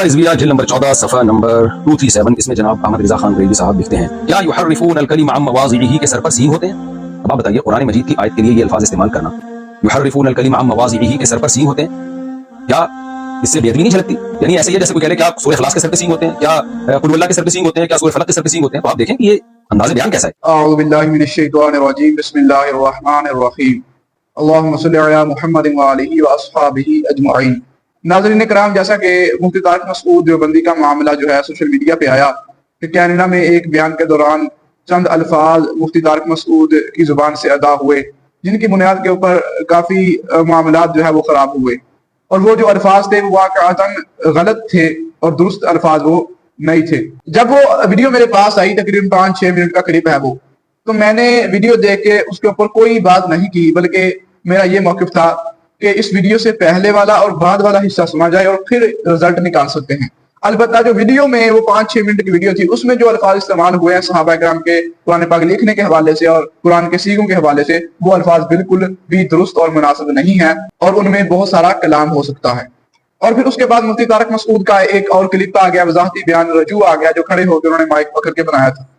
फतवा रिजविया जिल्द नंबर 14 सफ़ा नंबर 237 इसमें जनाब अहमद रज़ा खान बरेलवी साहब लिखते हैं, क्या युहर्रिफून अल कलिमा अम मवाज़िही के सर पर सींग होते हैं? अब आप बताइए, कुरान मजीद की आयत के लिए ये अल्फाज इस्तेमाल करना, युहर्रिफून अल कलिमा अम मवाज़िही के सर पर सींग होते हैं, क्या इससे बेदबी नहीं झलकती? यानी ऐसे ही जैसे कोई कह ले क्या सूरह इखलास के सर पे सींग होते हैं, क्या कुल हुवल्लाह के सर पे सींग होते हैं, क्या सूरह फलक के सर पे सींग होते हैं? तो आप देखें कि ये अंदाज़े बयान कैसा है। अऊज़ु बिल्लाहि मिनश शैतानिर रजीम, बिस्मिल्लाहिर रहमानिर रहीम, अल्लाहुम्मा सल्लि अला मुहम्मदिन व आलिहि व अस्हाबिहि अजमईन। नाज़रीन कराम, जैसा कि मुफ्ती तारिक मसूद देवबंदी का मामला जो है सोशल मीडिया पे आया कि कैनेडा में एक बयान के दौरान चंद अल्फाज मुफ्ती तारिक मसूद की जुबान से अदा हुए, जिनकी बुनियाद के ऊपर काफी मामला जो है वो खराब हुए, और वो जो अल्फाज थे वो वाक़अतन गलत थे और दुरुस्त अल्फाज वो नहीं थे। जब वो वीडियो मेरे पास आई, तकरीबन 5-6 मिनट का क्लिप है वो, तो मैंने वीडियो देख के उसके ऊपर कोई बात नहीं की, बल्कि मेरा ये मौक़िफ़ था कि इस वीडियो से पहले वाला और बाद वाला हिस्सा सुना जाए और फिर रिजल्ट निकाल सकते हैं। अलबत्ता जो वीडियो में वो 5-6 मिनट की वीडियो थी, उसमें जो अल्फाज इस्तेमाल हुए हैं सहाबा किराम के कुरान पाक लिखने के हवाले से और कुरान के सीगों के हवाले से, वो अल्फाज बिल्कुल भी दुरुस्त और मुनासिब नहीं है और उनमें बहुत सारा कलाम हो सकता है। और फिर उसके बाद मुफ्ती तारिक मसूद का एक और क्लिप आ गया, वजाहती बयान रजू आ गया, जो खड़े होकर उन्होंने माइक पकड़ के बनाया था।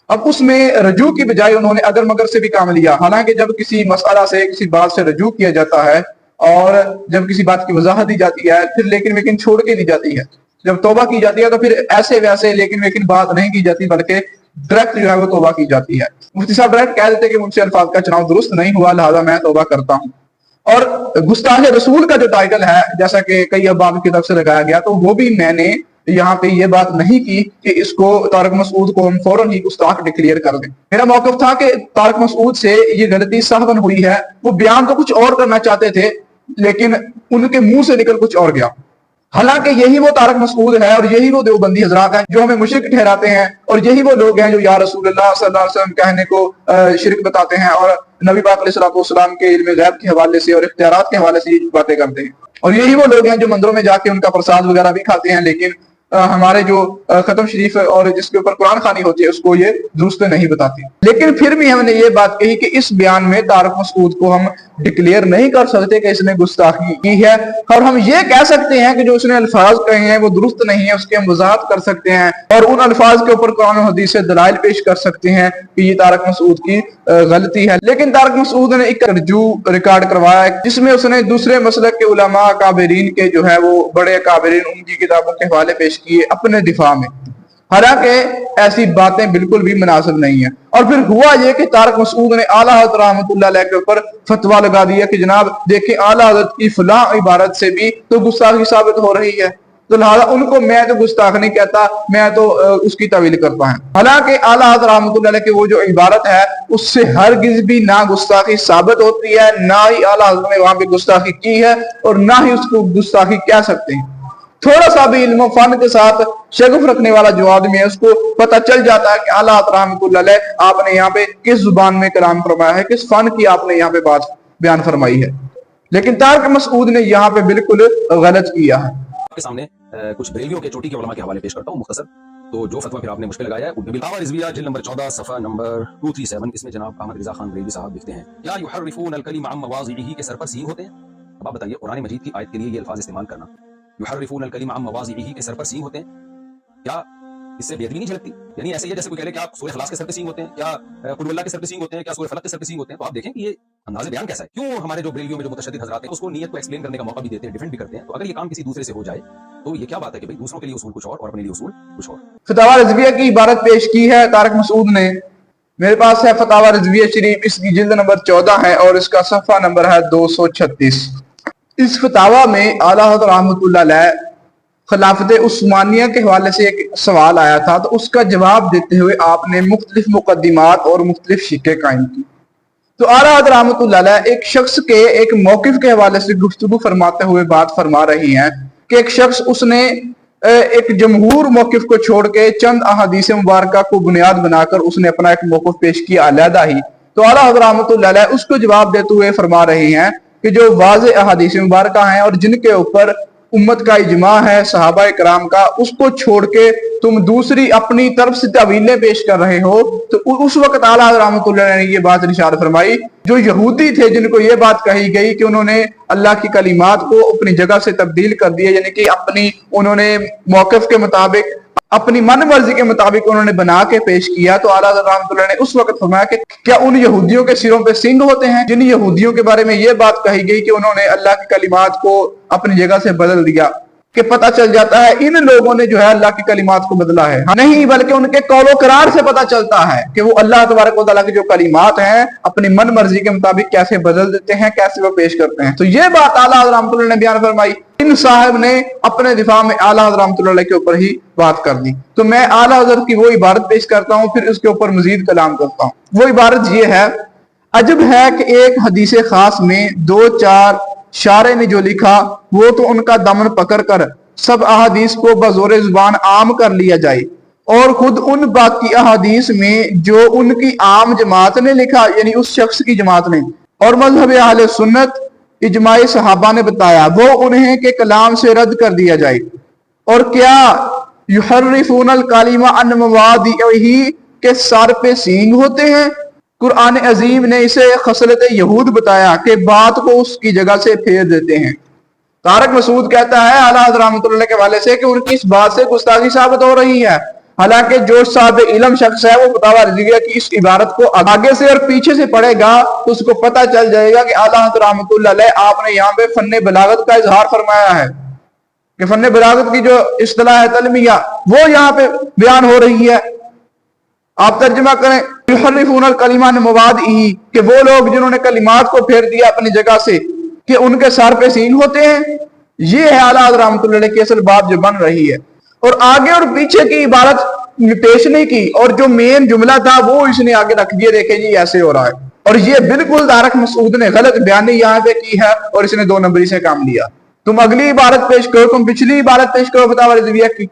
अब उसमें रजू की बजाय उन्होंने अगर मगर से भी काम लिया। हालांकि जब किसी मसला से, किसी बात से रजू किया जाता है और जब किसी बात की वजाहत दी जाती है, फिर लेकिन वेकिन छोड़ के दी जाती है। जब तौबा की जाती है तो फिर ऐसे वैसे लेकिन वेकिन बात नहीं की जाती, बल्कि डायरेक्ट जो है वो तौबा की जाती है। मुफ्ती साहब डायरेक्ट कह देते कि मुझसे अल्फाज का चुनाव दुरुस्त नहीं हुआ, लिहाजा मैं तौबा करता हूँ। और गुस्ताखे रसूल का जो टाइटल है, जैसा कि कई अहबाब की तरफ से लगाया गया, तो वो भी मैंने यहाँ पे ये बात नहीं की कि इसको तारिक मसूद को हम फौरन ही गुस्ताख डिक्लेयर कर दें। मेरा मौक़िफ़ था कि तारिक मसूद से ये गलती सहवन हुई है, वो बयान तो कुछ और करना चाहते थे लेकिन उनके मुंह से निकल कुछ और गया। हालांकि यही वो तारिक मसूद है और यही वो देवबंदी हजरात हैं जो हमें मुशरिक ठहराते हैं, और यही वो लोग हैं जो या रसूलुल्लाह सल्लल्लाहु अलैहि वसल्लम कहने को शिरक बताते हैं और नबी पाक अलैहिस्सलाम के इल्म गैब के हवाले से और इख्तियारात के हवाले से ये बातें करते हैं। और यही वो लोग हैं जो मंदिरों में जाके उनका प्रसाद वगैरह भी खाते हैं, लेकिन हमारे जो खत्म शरीफ और जिसके ऊपर कुरान खानी होती है उसको ये दुरुस्त नहीं बताती। लेकिन फिर भी हमने ये बात कही कि इस बयान में तारिक मसूद को हम डिक्लेयर नहीं कर सकते कि इसने गुस्ताखी की है, और हम ये कह सकते हैं कि जो उसने अल्फाज कहे हैं वो दुरुस्त नहीं है, उसकी हम वजाहत कर सकते हैं और उन अल्फाज के ऊपर कुरान और हदीस से दलाइल पेश कर सकते हैं कि ये तारिक मसूद की गलती है। लेकिन तारिक मसूद ने एक रजू रिकॉर्ड करवाया जिसमें उसने दूसरे मसलक के उलमा काबिरीन के जो है वो बड़े काबिरीन उनकी किताबों के हवाले पेश किए अपने दिफा में, हालांकि ऐसी बातें बिल्कुल भी मुनासिब नहीं है। और फिर हुआ ये कि तारिक मसूद ने आला हज़रत रहमतुल्लाह अलैह के ऊपर फतवा लगा दिया कि जनाब देखें, आला हज़रत की फलां इबारत से भी तो गुस्ताखी साबित हो रही है, तो लिहाजा उनको मैं तो गुस्ताख नहीं कहता, मैं तो उसकी तवील करता हूं। हालांकि आला हज़रत रहमतुल्लाह अलैह की वो जो इबारत है उससे हरगिज़ भी ना गुस्ताखी साबित होती है, ना ही आला हज़रत ने वहां पे गुस्ताखी की है और ना ही उसको गुस्ताखी कह सकते हैं। थोड़ा सा भी इल्म फन के साथ शगुफ रखने वाला जो आदमी है उसको पता चल जाता है कि आला हज़रत रहमतुल्लाह अलैह आपने यहाँ पे किस जुबान में कलाम फरमाया है, किस फन की आपने यहाँ पे बात बयान फरमाई है। लेकिन तारिक मसूद ने यहाँ पे बिल्कुल गलत किया है। आपके सामने कुछ बरेलवियों के चोटी के उलमा के हवाले पेश करता हूँ मुख्तसर, तो जो फतवा फिर आपने मुश्किल लगाया है। फतवा रिजविया जिल्द नंबर 14 सफ़ा नंबर 237 इसमें जनाब अहमद रज़ा खान बरेलवी साहब लिखते हैं, क्या युहर्रिफून अल कलिमा अम मवाज़िही के सर पर सींग होते हैं? अब आप बताइए, कुरान मजीद की आयत के लिए ये अल्फाज इस्तेमाल करना, युहर्रिफून अल कलिमा अम मवाज़िही के सर पर सींग होते हैं, क्या इससे बेदबी नहीं झलकती? यानी ऐसे ही जैसे कोई कह ले क्या सूरह इखलास के सर पे सींग होते हैं, क्या कुल हुवल्लाह के सर पे सींग होते हैं, क्या सूरह फलक के सर पे सींग होते हैं? तो आप देखें कि ये अंदाज़े बयान कैसा है। क्यों हमारे जो बरेलवियों में जो मुतशद्दिद हज़रात हैं उसको नीयत को एक्सप्लेन करने का मौका भी देते हैं, डिफेंड भी करते हैं। तो अगर ये काम किसी दूसरे से हो जाए तो ये क्या बात है कि भाई दूसरों के लिए उसूल कुछ और अपने लिए उसूल कुछ और। फतवा रिजविया की इबारत पेश की है तारिक मसूद ने। मेरे पास है फतवा रिजविया शरीफ, इसकी जिल्द नंबर 14 है और इसका सफ़ा नंबर है 236। इस फतवा में आला हज़रत रहमतुल्लाह अलैह खिलाफत उस्मानिया के हवाले से एक सवाल आया था, तो उसका जवाब देते हुए आपने मुख्तलिफ मुकद्दिमात और मुख्तलिफ शिक्के कायम की। तो आला हज़रत रहमतुल्लाह अलैह एक शख्स के एक मौक़िफ़ के हवाले से गुफ्तगू फरमाते हुए बात फरमा रही हैं कि एक शख्स उसने एक जमहूर मौक़िफ़ को छोड़ के चंद अहादीस मुबारका को बुनियाद बनाकर उसने अपना एक मौक़िफ़ पेश किया अलहदा ही। तो आला हज़रत रहमतुल्लाह अलैह उसको जवाब देते हुए फरमा रही हैं कि जो वाज़े अहादीस मुबारका हैं और जिनके ऊपर उम्मत का इजमा है सहाबा किराम का, उसको छोड़ के تم دوسری اپنی طرف سے تعویلیں پیش کر رہے ہو، تو اس وقت اعلیٰ حضرت رحمۃ اللہ علیہ نے یہ بات ارشاد فرمائی، جو یہودی تھے جن کو یہ بات کہی گئی کہ انہوں نے اللہ کی کلمات کو اپنی جگہ سے تبدیل کر دیا، یعنی کہ انہوں نے موقف کے مطابق اپنی من مرضی کے مطابق انہوں نے بنا کے پیش کیا، تو اعلیٰ حضرت رحمۃ اللہ نے اس وقت فرمایا کہ کیا ان یہودیوں کے سروں پہ سنگ ہوتے ہیں جن یہودیوں کے بارے میں یہ بات کہی گئی کہ انہوں نے اللہ کی کلمات کو اپنی جگہ سے بدل دیا، کہ پتہ چل جاتا ہے ان لوگوں نے جو ہے اللہ کی کلمات کو بدلا ہے؟ نہیں، بلکہ ان کے قول و قرار سے پتہ چلتا ہے کہ وہ اللہ تبارک و تعالیٰ کی جو کلمات ہیں اپنی من مرضی کے مطابق کیسے بدل دیتے ہیں، کیسے وہ پیش کرتے ہیں۔ تو یہ بات اعلیٰ حضرت رحمۃ اللہ نے بیان فرمائی، ان صاحب نے اپنے دفاع میں اعلیٰ حضرت رحمۃ اللہ کے اوپر ہی بات کر دی۔ تو میں اعلیٰ حضرت کی وہ عبارت پیش کرتا ہوں، پھر اس کے اوپر مزید کلام کرتا ہوں۔ وہ عبارت یہ ہے، عجب ہے کہ ایک حدیث خاص میں 2-4 شارح نے جو لکھا وہ تو ان کا دمن پکڑ کر سب احادیث کو بزور زبان عام کر لیا جائے، اور خود ان باقی احادیث میں جو ان کی عام جماعت نے لکھا، یعنی اس شخص کی جماعت نے، اور مذہب اہل سنت اجماع صحابہ نے بتایا، وہ انہیں کے کلام سے رد کر دیا جائے۔ اور کیا یحرفون الکلم عن مواضعہ کے سر پہ سینگ ہوتے ہیں؟ قرآن عظیم نے اسے خصلت یہود بتایا کہ بات کو اس کی جگہ سے پھیر دیتے ہیں۔ طارق مسعود کہتا ہے اعلیٰ حضرت رحمۃ اللہ کے حوالے سے کہ ان کی اس بات سے گستاخی ثابت ہو رہی ہے، حالانکہ جو صاحب علم شخص ہے وہ فتاوی رضویہ کی اس عبارت کو آگے سے اور پیچھے سے پڑھے گا تو اس کو پتہ چل جائے گا کہ اعلیٰ حضرت رحمۃ اللہ علیہ آپ نے یہاں پہ فن بلاغت کا اظہار فرمایا ہے، کہ فن بلاغت کی جو اصطلاح ہے تلمیہ وہ یہاں پہ بیان ہو رہی ہے۔ آپ ترجمہ کریں، یحرفون الکلم عن مواضعہ، کہ وہ لوگ جنہوں نے کلمات کو پھیر دیا اپنی جگہ سے، کہ ان کے سر پہ سینگ ہوتے ہیں۔ یہ ہے اعلیٰ حضرت رحمۃ اللہ علیہ کی اصل بات جو بن رہی ہے، اور آگے اور پیچھے کی عبارت پیش نہیں کی، اور جو مین جملہ تھا وہ اس نے آگے رکھ دیا، دیکھیں جی ایسے ہو رہا ہے۔ اور یہ بالکل طارق مسعود نے غلط بیانی یہاں پہ کی ہے، اور اس نے 2 نمبری سے کام لیا۔ تم اگلی عبارت پیش کرو، تم پچھلی عبارت پیش کرو فتاوی رضویہ کی،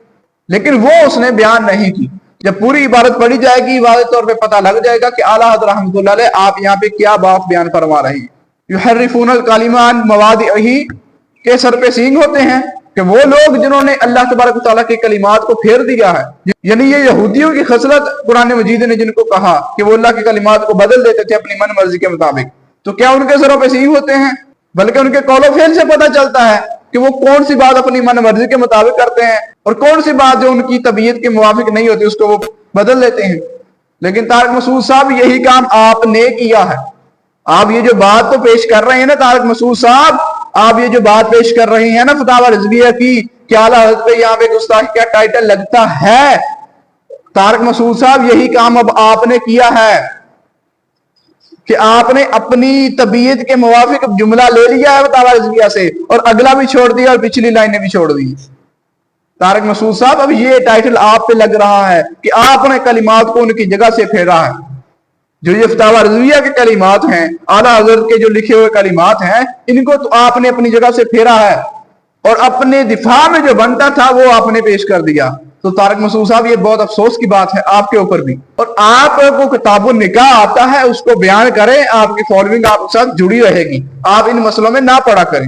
لیکن وہ اس نے بیان نہیں کی۔ جب پوری عبارت پڑھی جائے گی واضح طور پہ پتہ لگ جائے گا کہ اعلیٰ حضرت رحمۃ اللہ علیہ آپ یہاں پہ کیا بات بیان فرما رہے ہیں۔ یحرفون الکلم عن مواضعہ کے سر پہ سینگ ہوتے ہیں، کہ وہ لوگ جنہوں نے اللہ تبارک و تعالیٰ کی کلمات کو پھیر دیا ہے، یعنی یہ یہودیوں کی خصلت قرآن مجید نے جن کو کہا کہ وہ اللہ کی کلمات کو بدل دیتے تھے اپنی من مرضی کے مطابق، تو کیا ان کے سروں پہ سینگ ہوتے ہیں؟ بلکہ ان کے قول و فعل سے پتہ چلتا ہے کہ وہ کون سی بات اپنی من مرضی کے مطابق کرتے ہیں، اور کون سی بات جو ان کی طبیعت کے موافق نہیں ہوتی اس کو وہ بدل لیتے ہیں۔ لیکن طارق مسعود صاحب یہی کام آپ نے کیا ہے۔ آپ یہ جو بات تو پیش کر رہے ہیں نا طارق مسعود صاحب، آپ یہ جو بات پیش کر رہے ہیں نا فتاوی رضویہ کی کہ اعلیٰ حضرت پہ یہاں پہ گستاخی کا ٹائٹل لگتا ہے، طارق مسعود صاحب یہی کام اب آپ نے کیا ہے کہ آپ نے اپنی طبیعت کے موافق جملہ لے لیا ہے فتاوی رضویہ سے، اور اگلا بھی چھوڑ دیا اور پچھلی لائنیں بھی چھوڑ دی۔ طارق مسعود صاحب اب یہ ٹائٹل آپ پہ لگ رہا ہے کہ آپ نے کلمات کو ان کی جگہ سے پھیرا ہے۔ جو یہ فتاوی رضویہ کے کلمات ہیں، اعلیٰ حضرت کے جو لکھے ہوئے کلمات ہیں، ان کو تو آپ نے اپنی جگہ سے پھیرا ہے، اور اپنے دفاع میں جو بنتا تھا وہ آپ نے پیش کر دیا۔ تو طارق مسعود صاحب یہ بہت افسوس کی بات ہے آپ کے اوپر بھی، اور آپ کو کتاب النکاح آتا ہے اس کو بیان کریں، آپ کی فالوئنگ آپ کے ساتھ جڑی رہے گی، آپ ان مسئلوں میں نہ پڑا کریں۔